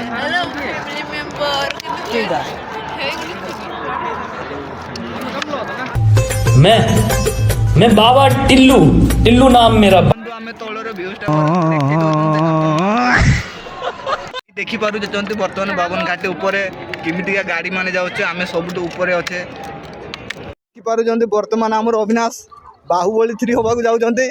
Hello family member मैं बाबा टिल्लू टिल्लू नाम मेरा। देखी पारु बर्तमान बावन घाटी ऊपर केमितिका गाड़ी माने जाउछे आमे सबुठ ऊपर अच्छे देखी पारु बर्तमान आमर अविनाश बाहुबली 3 होबाकू जाउछन्ते।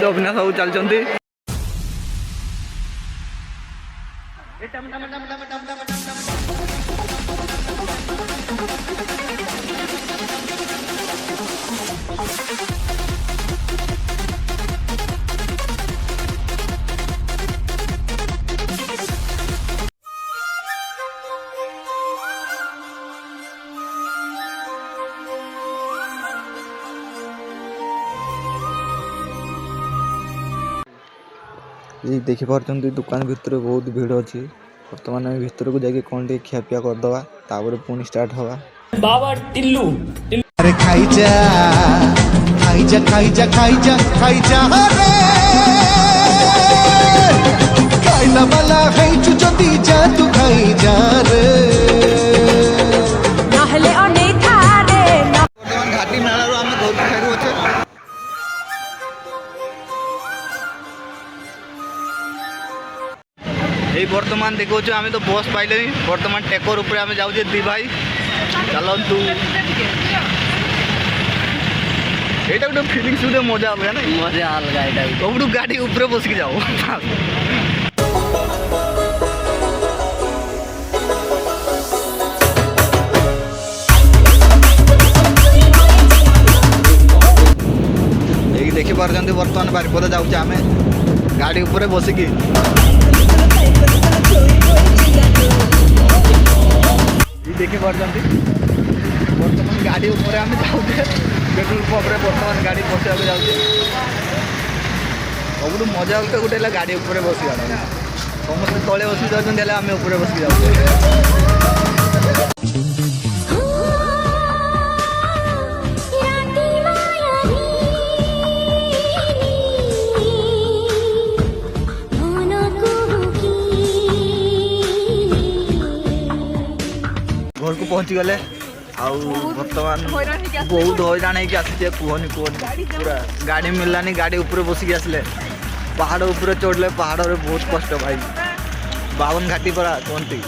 अविनाश बाबू चलते देखी पार्टी दुकान भितर बहुत भीड़ अच्छी बर्तमान भितर को जाके कौन टे खियापिया करदे तापर पुणी स्टार्ट हवा। बाबा टिल्लू अरे खाइजा खाइजा खाइजा खाइजा खाइजा रे खाइला वाला खाइचु जदी जा तू खाइजा रे नहले अने थारे बर्तमान घाटी मेला रो हम घर फेरू होचे এই বর্তমান দেখছো আমি তো বস পাইলেনি বর্তমান টেকর উপরে আমি যাচ্ছি ଦି ভাই চলন্তু এটা একটা ফিলিংস শুনে মজা হবে না मजा अलगा এটা সবটু গাড়ি উপরে বসে যাও। এই দেখি পারছন্তি বর্তমান বারিপদা যাচ্ছি আমি গাড়ি উপরে বসিকি देखी पार्टी बर्तमान गाड़ी ऊपर आम जाऊे पेट्रोल पंप बर्तमान गाड़ी बसा जाऊे सब मजा अलग गोटे गाड़ी ऊपर बस समस्त तले बस जाते आम ऊपर बस जाऊे। घर को पहुँची गले बर्तमान बहुत हैरान होगी कहनी कहनी पूरा गाड़ी मिललानी गाड़ी ऊपर बसिक आसले पहाड़ ऊपर चढ़ले पहाड़ बहुत कष्ट भाई 52 घाटी पड़ा कहती